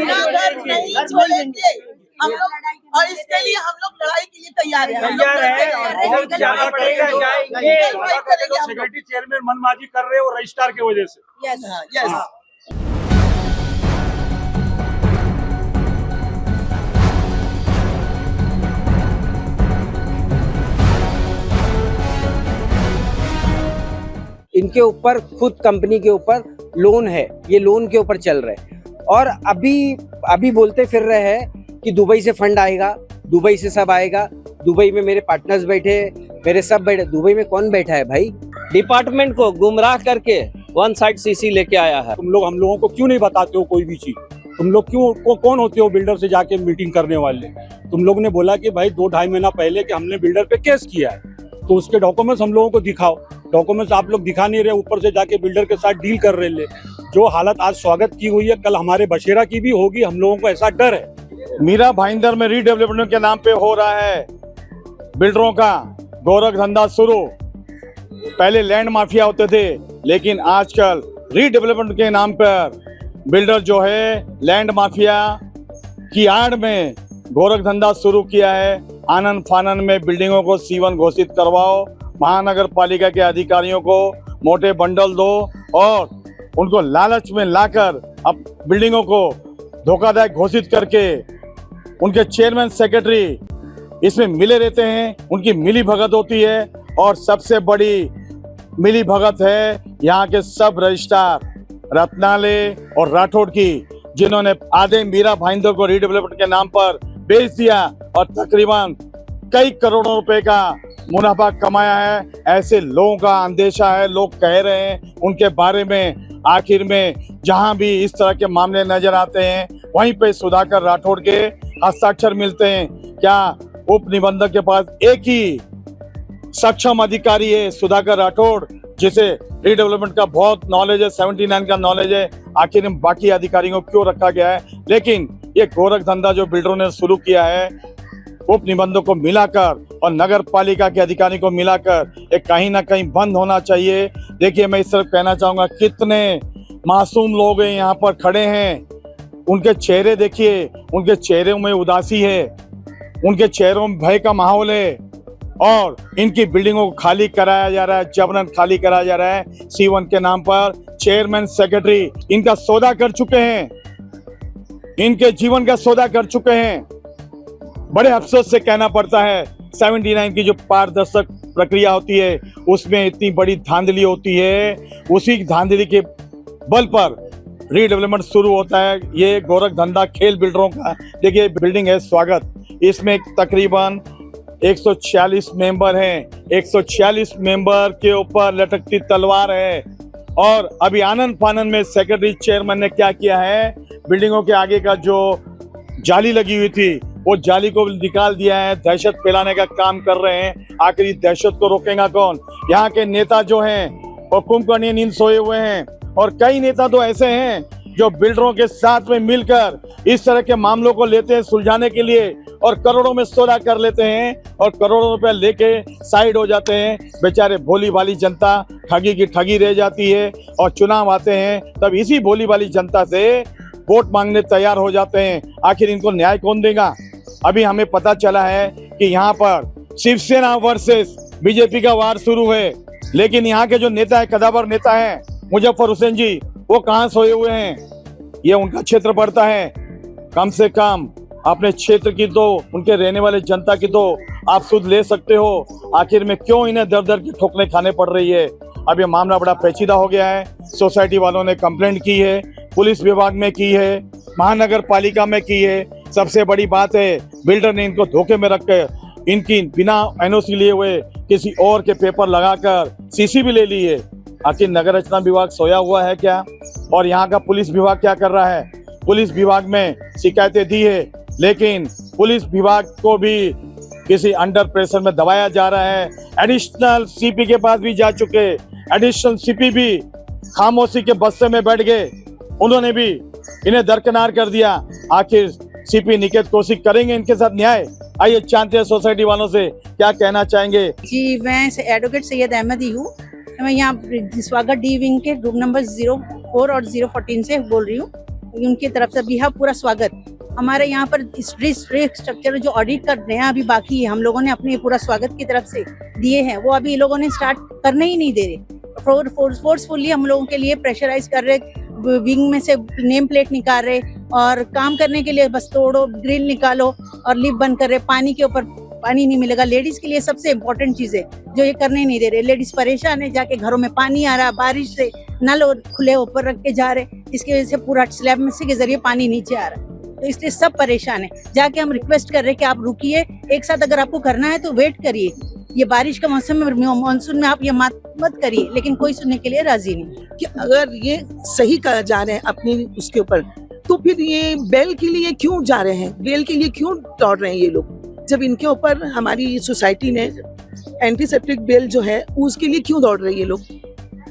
नहीं छोड़ेंगे हम लोग, और इसके लिए हम लोग लड़ाई के लिए तैयार हैं। सेक्रेटरी चेयरमैन मनमाजी कर रहे हैं और रजिस्ट्रार की वजह से। Yes yes. इनके ऊपर खुद कंपनी के ऊपर लोन है, ये लोन के ऊपर चल रहे हैं और अभी बोलते फिर रहे हैं कि दुबई से फंड आएगा, दुबई से सब आएगा, दुबई में मेरे पार्टनर्स बैठे, मेरे सब बैठे। दुबई में कौन बैठा है भाई? डिपार्टमेंट को गुमराह करके वन साइड सीसी लेके आया है। तुम लोग हम लोगों को क्यों नहीं बताते हो कोई भी चीज? तुम लोग क्यों कौन होते हो बिल्डर से जाके मीटिंग करने वाले? तुम लोग ने बोला कि भाई 2-2.5 महीना पहले कि हमने बिल्डर पे केस किया है, तो उसके डॉक्यूमेंट्स हम लोगों को दिखाओ। डॉक्यूमेंट्स आप लोग दिखा नहीं रहे, ऊपर से जाके बिल्डर के साथ डील कर रहे। जो हालत आज स्वागत की हुई है, कल हमारे बशेरा की भी होगी, हम लोगों को ऐसा डर है। मीरा भाईंदर में रीडेवलपमेंट के नाम पे हो रहा है बिल्डरों का गोरख धंधा शुरू। पहले लैंड माफिया होते थे, लेकिन आजकल रीडेवलपमेंट के नाम पर बिल्डर जो है लैंड माफिया की आड़ में गोरख धंधा शुरू किया है। आनन फानन में बिल्डिंगों को C1 घोषित करवाओ, महानगर पालिका के अधिकारियों को मोटे बंडल दो और उनको लालच में लाकर अब बिल्डिंगों को धोखादायक घोषित करके उनके चेयरमैन सेक्रेटरी इसमें मिले रहते हैं। उनकी मिली भगत होती है और सबसे बड़ी मिली भगत है यहाँ के सब रजिस्ट्रार रत्नाले और राठौड़ की, जिन्होंने आधे मीरा भाईंदर को रीडेवलपमेंट के नाम पर बेच दिया और तकरीबन कई करोड़ों रुपए का मुनाफा कमाया है। ऐसे लोगों का अंदेशा है, लोग कह रहे हैं उनके बारे में। आखिर में जहां भी इस तरह के मामले नजर आते हैं, वहीं पे सुधाकर राठौड़ के हस्ताक्षर मिलते हैं। क्या उप निबंधक के पास एक ही सक्षम अधिकारी है, सुधाकर राठौड़, जिसे रीडेवलपमेंट का बहुत नॉलेज है, 79 का नॉलेज है? आखिर में बाकी अधिकारियों को क्यों रखा गया है? लेकिन ये गोरख धंधा जो बिल्डरों ने शुरू किया है, उप निबंधक को मिलाकर और नगर पालिका के अधिकारी को मिलाकर, एक कहीं ना कहीं बंद होना चाहिए। देखिए, मैं इस तरफ कहना चाहूंगा, कितने मासूम लोग यहाँ पर खड़े हैं, उनके चेहरे देखिए, उनके चेहरों में उदासी है, उनके चेहरों में भय का माहौल है और इनकी बिल्डिंगों को खाली कराया जा रहा है, जबरन खाली कराया जा रहा है C1 के नाम पर। चेयरमैन सेक्रेटरी इनका सौदा कर चुके हैं, इनके जीवन का सौदा कर चुके हैं। बड़े अफसोस से कहना पड़ता है, 79 की जो पारदर्शक प्रक्रिया होती है उसमें इतनी बड़ी धांधली होती है, उसी धांधली के बल पर रीडेवलपमेंट शुरू होता है। ये गोरख धंधा खेल बिल्डरों का। देखिए, बिल्डिंग है स्वागत, इसमें तकरीबन 146 मेंबर हैं। 146 मेंबर के ऊपर लटकती तलवार है। और अभी आनंद फानन में सेक्रेटरी चेयरमैन ने क्या किया है, बिल्डिंगों के आगे का जो जाली लगी हुई थी वो जाली को निकाल दिया है, दहशत फैलाने का काम कर रहे हैं। आखिर इस दहशत को रोकेगा कौन? यहाँ के नेता जो हैं वो कुंभकर्णी नींद सोए हुए हैं और कई नेता तो ऐसे हैं जो बिल्डरों के साथ में मिलकर इस तरह के मामलों को लेते हैं सुलझाने के लिए और करोड़ों में सौदा कर लेते हैं और करोड़ों रुपए लेके साइड हो जाते हैं। बेचारे भोली भाली जनता ठगी की ठगी रह जाती है और चुनाव आते हैं तब इसी भोली भाली जनता से वोट मांगने तैयार हो जाते हैं। आखिर इनको न्याय कौन देगा? अभी हमें पता चला है कि यहाँ पर शिवसेना वर्सेस बीजेपी का वार शुरू है, लेकिन यहाँ के जो नेता है, कदावर नेता है मुजफ्फर हुसैन जी, वो कहाँ सोए हुए हैं? ये उनका क्षेत्र पड़ता है। कम से कम अपने क्षेत्र की तो, उनके रहने वाले जनता की तो आप सुध ले सकते हो। आखिर में क्यों इन्हें दर दर की ठोकरें खाने पड़ रही है? अब ये मामला बड़ा पेचीदा हो गया है। सोसाइटी वालों ने कंप्लेंट की है, पुलिस विभाग में की है, महानगर पालिका में की है। सबसे बड़ी बात है, बिल्डर ने इनको धोखे में रखकर इनकी बिना NOC लिए हुए किसी और के पेपर लगाकर CC भी ले ली है। आखिर नगर रचना विभाग सोया हुआ है क्या? और यहाँ का पुलिस विभाग क्या कर रहा है? पुलिस विभाग में शिकायतें दी है, लेकिन पुलिस विभाग को भी किसी अंडर प्रेशर में दबाया जा रहा है। एडिशनल CP के पास भी जा चुके, एडिशनल CP भी खामोशी के बस्ते में बैठ गए, उन्होंने भी इन्हें दरकिनार कर दिया। आखिर CP निकेत कौशिक करेंगे इनके साथ न्याय? आइए जानते हैं सोसाइटी वालों से क्या कहना चाहेंगे। जी, मैं एडवोकेट सैयद अहमदी हूँ। मैं यहाँ स्वागत D विंग के रूम नंबर 04 और 014 से बोल रही हूँ। उनकी तरफ से भी है पूरा स्वागत। हमारे यहाँ पर स्ट्रक्चर जो ऑडिट कर रहे हैं अभी बाकी है, हम लोगों ने अपने पूरा स्वागत की तरफ से दिए हैं, वो अभी ये लोगों ने स्टार्ट करने ही नहीं दे रहे। फोर्सफुली हम लोगों के लिए प्रेशराइज कर रहे, विंग में से नेम प्लेट निकाल रहे और काम करने के लिए बस तोड़ो, ग्रिल निकालो और लिफ्ट बंद कर रहे। पानी के ऊपर पानी नहीं मिलेगा, लेडीज के लिए सबसे इम्पोर्टेंट चीज है जो ये करने नहीं दे रहे। लेडीज परेशान है, जाके घरों में पानी आ रहा, बारिश से नल खुले ऊपर रख के जा रहे, इसकी वजह से पूरा स्लैब में से के जरिए पानी नीचे आ रहा है, तो इसलिए सब परेशान है। जाके हम रिक्वेस्ट कर रहे हैं कि आप रुकिए, एक साथ अगर आपको करना है तो वेट करिए, ये बारिश का मौसम में मानसून में आप ये मत करिए, लेकिन कोई सुनने के लिए राजी नहीं। कि अगर ये सही कहा जा रहे हैं अपनी उसके ऊपर, तो फिर ये बेल के लिए क्यों जा रहे हैं, बेल के लिए क्यों दौड़ रहे हैं ये लोग, जब इनके ऊपर हमारी सोसाइटी ने एंटीसेप्टिक बेल जो है उसके लिए क्यों दौड़ रही है लोग।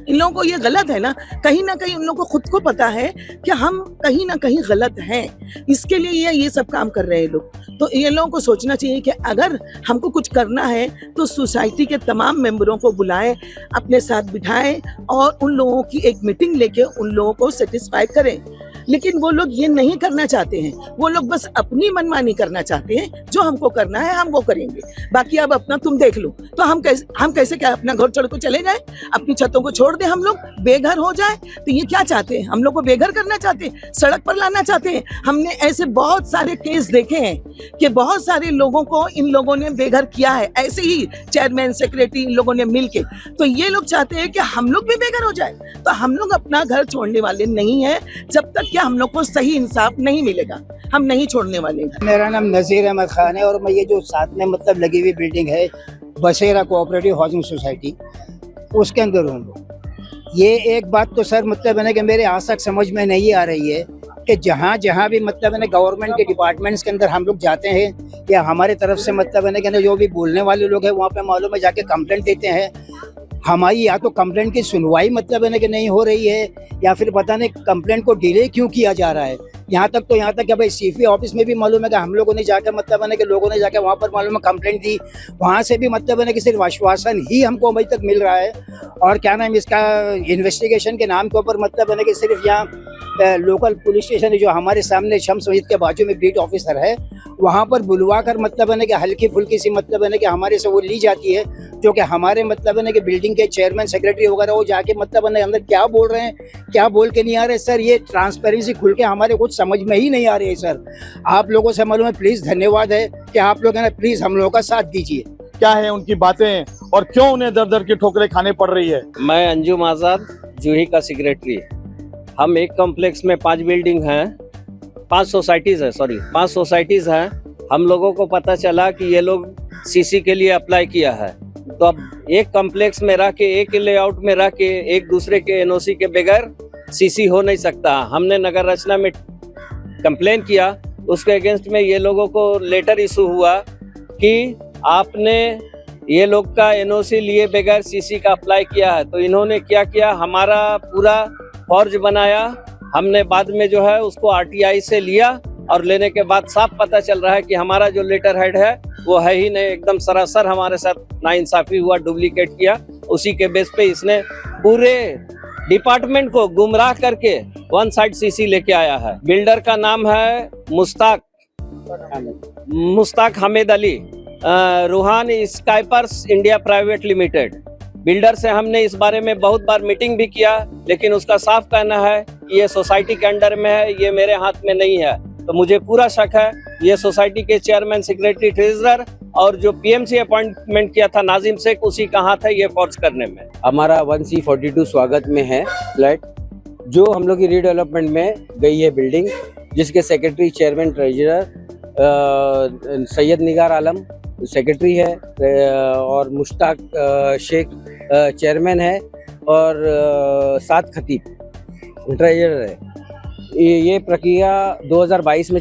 इन लोगों को ये गलत है ना कहीं उन लोगों को खुद को पता है कि हम कहीं ना कहीं गलत हैं, इसके लिए ये सब काम कर रहे हैं लोग। तो ये लोगों को सोचना चाहिए कि अगर हमको कुछ करना है तो सोसाइटी के तमाम मेंबरों को बुलाएं, अपने साथ बिठाएं और उन लोगों की एक मीटिंग लेके उन लोगों को सेटिस्फाई करें। लेकिन वो लोग ये नहीं करना चाहते हैं, वो लोग बस अपनी मनमानी करना चाहते हैं। जो हमको करना है हम वो करेंगे, बाकी अब अपना तुम देख लो। तो हम कैसे क्या अपना घर छोड़ को चले जाए, अपनी छतों को छोड़ दे, हम लोग बेघर हो जाए। तो ये क्या चाहते हैं, हम लोग को बेघर करना चाहते हैं, सड़क पर लाना चाहते हैं। हमने ऐसे बहुत सारे केस देखे हैं कि बहुत सारे लोगों को इन लोगों ने बेघर किया है, ऐसे ही चेयरमैन सेक्रेटरी इन लोगों ने मिलके। तो ये लोग चाहते हैं कि हम लोग भी बेघर हो जाए। तो हम लोग अपना घर छोड़ने वाले नहीं है, जब तक हम लोग को सही इंसाफ नहीं मिलेगा हम नहीं छोड़ने वाले हैं। मेरा नाम नज़ीर अहमद खान है और मैं ये जो साथ में मतलब लगी हुई बिल्डिंग है बसेरा कोऑपरेटिव हाउसिंग सोसाइटी, उसके अंदर हूँ। ये एक बात तो सर मतलब है कि मेरे आज तक समझ में नहीं आ रही है कि जहाँ जहाँ भी मतलब है गवर्नमेंट के डिपार्टमेंट्स के अंदर हम लोग जाते हैं या हमारे तरफ से मतलब है कि जो भी बोलने वाले लोग हैं वहाँ पे मालूम है जाके कंप्लेंट देते हैं। हमारी या तो कंप्लेंट की सुनवाई मतलब है कि नहीं हो रही है या फिर पता नहीं कंप्लेंट को डिले क्यों किया जा रहा है। यहाँ तक कि भाई सीपी ऑफिस में भी मालूम है कि हम लोगों ने जाकर मतलब है कि लोगों ने जाकर वहाँ पर मालूम है कंप्लेंट दी, वहाँ से भी मतलब है कि सिर्फ आश्वासन ही हमको अभी तक मिल रहा है। और क्या नाम इसका इन्वेस्टिगेशन के नाम के ऊपर मतलब है कि सिर्फ यहाँ लोकल पुलिस स्टेशन जो हमारे सामने शम्स मस्जिद के बाजू में बीट ऑफिसर है वहाँ पर बुलवा कर मतलब है कि हल्की फुल्की सी मतलब है कि हमारे से वो ली जाती है, जो कि हमारे मतलब है कि बिल्डिंग के चेयरमैन सेक्रेटरी वगैरह वो जाके मतलब है अंदर क्या बोल रहे हैं क्या बोल के नहीं आ रहे। सर ये ट्रांसपेरेंसी खुल के हमारे कुछ समझ में ही नहीं आ रही है। सर आप लोगों से मालूम है प्लीज़ धन्यवाद है कि आप लोग है ना प्लीज़ हम लोगों का साथ दीजिए। क्या है उनकी बातें और क्यों उन्हें दर दर की ठोकरें खाने पड़ रही है। मैं अंजुम आजाद जूही का सेक्रेटरी। हम एक कॉम्प्लेक्स में 5 बिल्डिंग हैं, 5 सोसाइटीज हैं। हम लोगों को पता चला कि ये लोग सीसी के लिए अप्लाई किया है, तो अब एक कॉम्प्लेक्स में रह के एक लेआउट में रह के एक दूसरे के एनओसी के बगैर सीसी हो नहीं सकता। हमने नगर रचना में कंप्लेन किया, उसके अगेंस्ट में ये लोगों को लेटर इशू हुआ कि आपने ये लोग का एनओसी लिए बगैर सीसी का अप्लाई किया है। तो इन्होंने क्या किया, हमारा पूरा फर्ज बनाया। हमने बाद में जो है उसको आरटीआई से लिया और लेने के बाद साफ पता चल रहा है कि हमारा जो लेटर हेड है वो है ही नहीं, एकदम सरासर हमारे साथ नाइंसाफी हुआ, डुप्लीकेट किया। उसी के बेस पे इसने पूरे डिपार्टमेंट को गुमराह करके वन साइड सीसी लेके आया है। बिल्डर का नाम है Mushtaq Hamid Ali, Ruhan Skypers India private limited. Builder से हमने इस बारे में बहुत बार मीटिंग भी किया, लेकिन उसका साफ कहना है कि ये सोसाइटी के अंडर में है, ये मेरे हाथ में नहीं है। तो मुझे पूरा शक है ये सोसाइटी के चेयरमैन सेक्रेटरी ट्रेजरर और जो पीएमसी अपॉइंटमेंट किया था नाजिम शेख, उसी का हाथ है ये फॉर्ज करने में। हमारा 1C42 स्वागत में है फ्लैट, जो हम लोग की रीडेवलपमेंट में गई है बिल्डिंग, जिसके सेक्रेटरी चेयरमैन ट्रेजरर सैयद निगार आलम सेक्रेटरी है और मुश्ताक शेख चेयरमैन है और साद खतीब ट्रेजरर है। ये प्रक्रिया 2022 में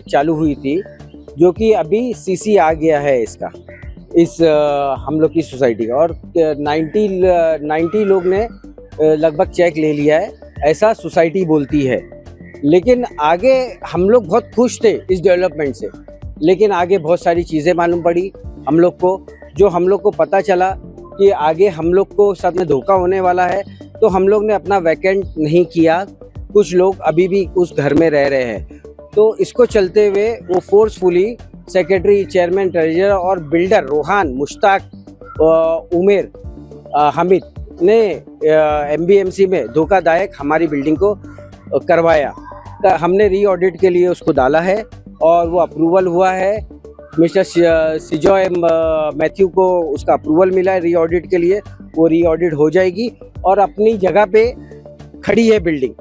चालू हुई थी, जो कि अभी सीसी आ गया है इसका, इस हम लोग की सोसाइटी का, और 90 लोग ने लगभग चेक ले लिया है, ऐसा सोसाइटी बोलती है। लेकिन आगे हम लोग बहुत खुश थे इस डेवलपमेंट से, लेकिन आगे बहुत सारी चीज़ें मालूम पड़ी हम लोग को, जो हम लोग को पता चला कि आगे हम लोग को साथ में धोखा होने वाला है। तो हम लोग ने अपना वैकेंट नहीं किया कुछ लोग अभी भी उस घर में रह रहे हैं। तो इसको चलते हुए वो फोर्सफुली सेक्रेटरी, चेयरमैन, ट्रेजरर और बिल्डर रोहान, मुश्ताक, उमेर, हामिद ने एमबीएमसी में धोखादायक हमारी बिल्डिंग को करवाया। हमने री ऑडिट के लिए उसको डाला है और वो अप्रूवल हुआ है। मिस्टर सिजॉय मैथ्यू को उसका अप्रूवल मिला है री ऑडिट के लिए। वो री ऑडिट हो जाएगी और अपनी जगह पे खड़ी है बिल्डिंग।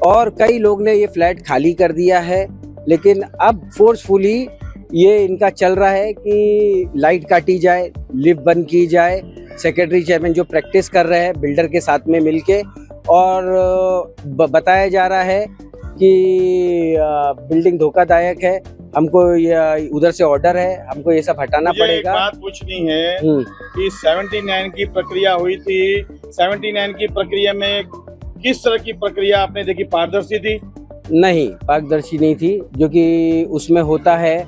और कई लोग ने ये फ्लैट खाली कर दिया है, लेकिन अब फोर्सफुली ये इनका चल रहा है कि लाइट काटी जाए, लिफ्ट बंद की जाए। सेक्रेटरी, चेयरमैन जो प्रैक्टिस कर रहे हैं बिल्डर के साथ में मिलके, और बताया जा रहा है कि बिल्डिंग धोखादायक है, हमको उधर से ऑर्डर है, हमको ये सब हटाना मुझे पड़ेगा। एक बात पूछनी है कि 79 की प्रक्रिया हुई थी, 79 की प्रक्रिया में किस तरह की प्रक्रिया आपने देखी? पारदर्शी थी? नहीं, पारदर्शी नहीं थी। जो कि उसमें होता है,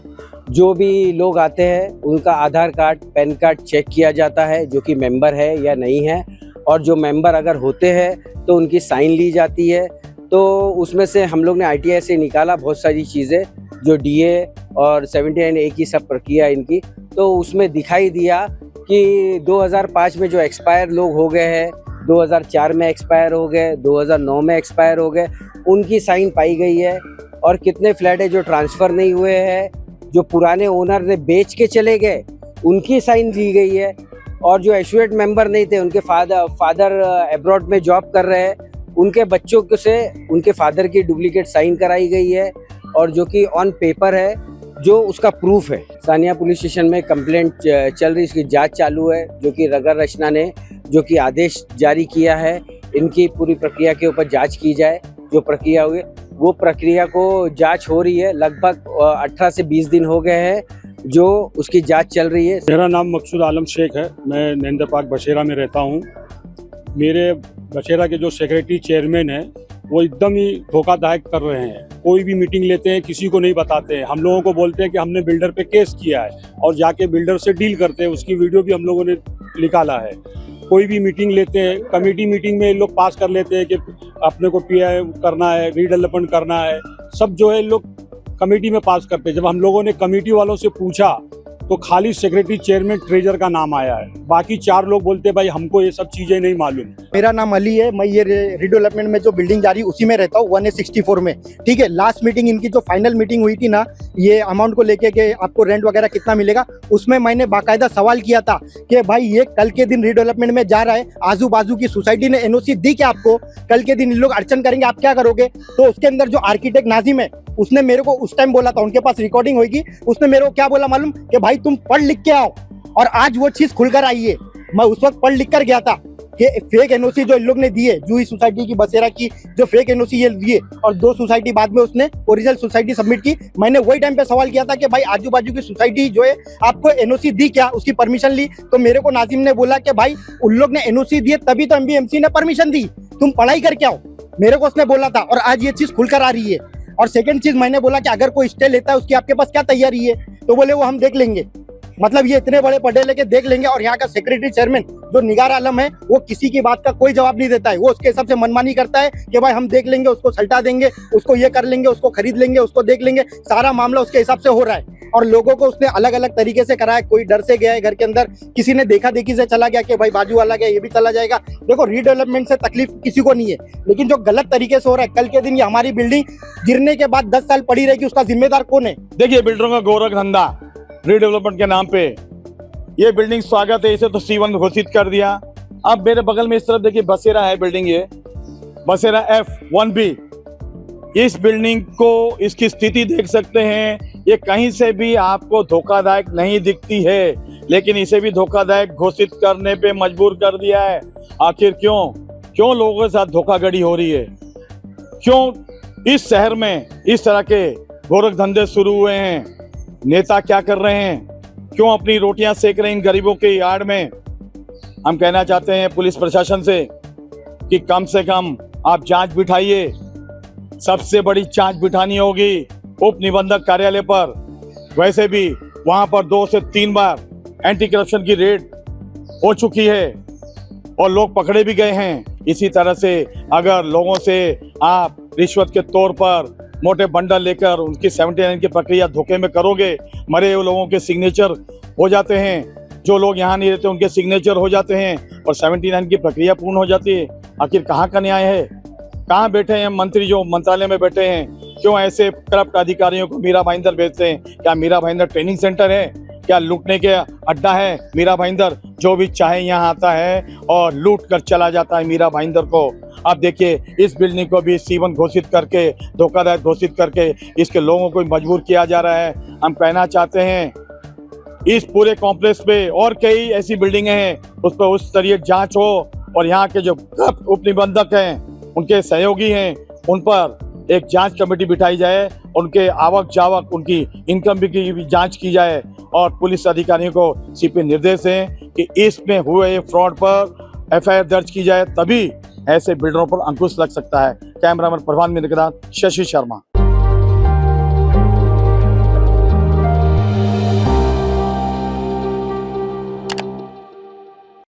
जो भी लोग आते हैं उनका आधार कार्ड, पैन कार्ड चेक किया जाता है, जो कि मेंबर है या नहीं है, और जो मेंबर अगर होते हैं तो उनकी साइन ली जाती है। तो उसमें से हम लोग ने ITI से निकाला बहुत सारी चीज़ें, जो DA और 79A की सब प्रक्रिया इनकी। तो उसमें दिखाई दिया कि 2005 में जो एक्सपायर लोग हो गए हैं, 2004 में एक्सपायर हो गए, 2009 में एक्सपायर हो गए, उनकी साइन पाई गई है। और कितने फ्लैट है जो ट्रांसफ़र नहीं हुए हैं, जो पुराने ओनर ने बेच के चले गए, उनकी साइन ली गई है। और जो एसोसिएट मेंबर नहीं थे, उनके फादर अब्रॉड में जॉब कर रहे हैं, उनके बच्चों से उनके फादर की डुप्लीकेट साइन कराई गई है, और जो कि ऑन पेपर है, जो उसका प्रूफ है। सानिया पुलिस स्टेशन में कंप्लेंट चल रही, इसकी जांच चालू है, जो कि नगर रचना ने जो कि आदेश जारी किया है, इनकी पूरी प्रक्रिया के ऊपर जांच की जाए। जो प्रक्रिया हुई वो प्रक्रिया को जांच हो रही है, लगभग 18 से 20 दिन हो गए हैं जो उसकी जांच चल रही है। मेरा नाम मकसूद आलम शेख है, मैं नरेंद्र पार्क बशेरा में रहता हूँ। मेरे बशेरा के जो सेक्रेटरी, चेयरमैन है, वो एकदम ही धोखादायक कर रहे हैं। कोई भी मीटिंग लेते हैं, किसी को नहीं बताते हैं। हम लोगों को बोलते हैं कि हमने बिल्डर पे केस किया है, और जाके बिल्डर से डील करते हैं। उसकी वीडियो भी हम लोगों ने निकाला है। कोई भी मीटिंग लेते हैं, कमेटी मीटिंग में लोग पास कर लेते हैं कि अपने को PI करना है, रीडेवलपमेंट करना है, सब जो है लोग कमेटी में पास करते हैं। जब हम लोगों ने कमेटी वालों से पूछा तो खाली सेक्रेटरी, चेयरमैन, ट्रेजर का नाम आया है। बाकी 4 लोग बोलते हैं भाई हमको ये सब चीजें नहीं मालूम। मेरा नाम अली है, मैं ये रीडेवलपमेंट में जो बिल्डिंग जा रही है उसी में रहता हूँ, 1A64 में। ठीक है, लास्ट मीटिंग इनकी जो फाइनल मीटिंग हुई थी ना, ये अमाउंट को लेके के आपको रेंट वगैरह कितना मिलेगा, उसमें मैंने बाकायदा सवाल किया था कि भाई ये कल के दिन रीडेवलपमेंट में जा रहा है, आजू बाजू की सोसाइटी ने NOC दी क्या आपको? कल के दिन इन लोग अड़चन करेंगे, आप क्या करोगे? तो उसके अंदर जो आर्किटेक्ट नाजिम है, उसने मेरे को उस टाइम बोला था, उनके पास रिकॉर्डिंग होगी, उसने मेरे को क्या बोला मालूम कि भाई तुम पढ़ लिख के आओ। और आज वो चीज खुलकर आई है। मैं उस वक्त पढ़ लिख कर गया था कि फेक NOC जो इन लोग ने दिए, जूही सोसाइटी की, बसेरा की, जो फेक NOC ये दिए, और 2 सोसाइटी बाद में उसने ओरिजिनल सोसाइटी सबमिट की। मैंने वही टाइम पे सवाल किया था कि भाई आजू बाजू की सोसाइटी जो है आपको NOC दी क्या, उसकी परमिशन ली? तो मेरे को नाजिम ने बोला कि भाई उन लोग ने NOC दिए तभी तो MBMC ने परमिशन दी, तुम पढ़ाई करके आओ। मेरे को उसने बोला था, और आज ये चीज खुलकर आ रही है। और सेकंड चीज मैंने बोला कि अगर कोई स्टे लेता है उसकी आपके पास क्या तैयारी है? तो बोले वो हम देख लेंगे। मतलब ये इतने बड़े पढ़े लेके देख लेंगे। और यहाँ का सेक्रेटरी, चेयरमैन जो निगार आलम है, वो किसी की बात का कोई जवाब नहीं देता है। वो उसके हिसाब से मनमानी करता है कि भाई हम देख लेंगे, उसको सल्टा देंगे, उसको ये कर लेंगे, उसको खरीद लेंगे, उसको देख लेंगे। सारा मामला उसके हिसाब से हो रहा है। और लोगों को उसने अलग अलग तरीके से कराया। कोई डर से गया है घर के अंदर, किसी ने देखा देखी से चला गया कि भाई बाजू वाला गया, ये भी चला जाएगा। देखो, रीडेवलपमेंट से तकलीफ किसी को नहीं है, लेकिन जो गलत तरीके से हो रहा है, कल के दिन ये हमारी बिल्डिंग गिरने के बाद 10 साल पड़ी रहेगी, उसका जिम्मेदार कौन है? देखिए, बिल्डरों का गोरख धंधा रीडेवलपमेंट के नाम पे। ये बिल्डिंग स्वागत है, इसे तो C1 घोषित कर दिया। अब मेरे बगल में इस तरफ देखिए बसेरा है बिल्डिंग, ये बसेरा F1B। इस बिल्डिंग को, इसकी स्थिति देख सकते हैं। ये कहीं से भी आपको धोखादायक नहीं दिखती है, लेकिन इसे भी धोखादायक घोषित करने पे मजबूर कर दिया है। आखिर क्यों लोगों के साथ धोखाधड़ी हो रही है? क्यों इस शहर में इस तरह के गोरख धंधे शुरू हुए हैं? नेता क्या कर रहे हैं? क्यों अपनी रोटियां सेक रहे हैं इन गरीबों के यार्ड में? हम कहना चाहते हैं पुलिस प्रशासन से कि कम से कम आप जांच बिठाइए। सबसे बड़ी जांच बिठानी होगी उप निबंधक कार्यालय पर। वैसे भी वहां पर 2 से 3 बार एंटी करप्शन की रेड हो चुकी है और लोग पकड़े भी गए हैं। इसी तरह से अगर लोगों से आप रिश्वत के तौर पर मोटे बंडल लेकर उनकी 79 की प्रक्रिया धोखे में करोगे, मरे हुए लोगों के सिग्नेचर हो जाते हैं, जो लोग यहाँ नहीं रहते उनके सिग्नेचर हो जाते हैं और 79 की प्रक्रिया पूर्ण हो जाती है। आखिर कहाँ का न्याय है? कहाँ बैठे हैं मंत्री जो मंत्रालय में बैठे हैं? क्यों ऐसे करप्ट अधिकारियों को मीरा भाईंदर भेजते हैं? क्या मीरा भाईंदर ट्रेनिंग सेंटर है? क्या लूटने के अड्डा है मीरा भाईंदर? जो भी चाहे यहाँ आता है और लूट कर चला जाता है मीरा भाईंदर को। अब देखिए इस बिल्डिंग को भी C1 घोषित करके, धोखाधड़ी घोषित करके इसके लोगों को मजबूर किया जा रहा है। हम कहना चाहते हैं इस पूरे कॉम्प्लेक्स पे और कई ऐसी बिल्डिंगें हैं, उस पर उस स्तरीय जांच हो और यहाँ के जो उप निबंधक हैं, उनके सहयोगी हैं, उन पर एक जांच कमेटी बिठाई जाए, उनके आवक जावक, उनकी इनकम की भी जांच की जाए और पुलिस अधिकारियों को सीपी निर्देश है कि इसमें हुए फ्रॉड पर FIR दर्ज की जाए, तभी ऐसे बिल्डरों पर अंकुश लग सकता है। कैमरामैन प्रभात में निगरान शशि शर्मा।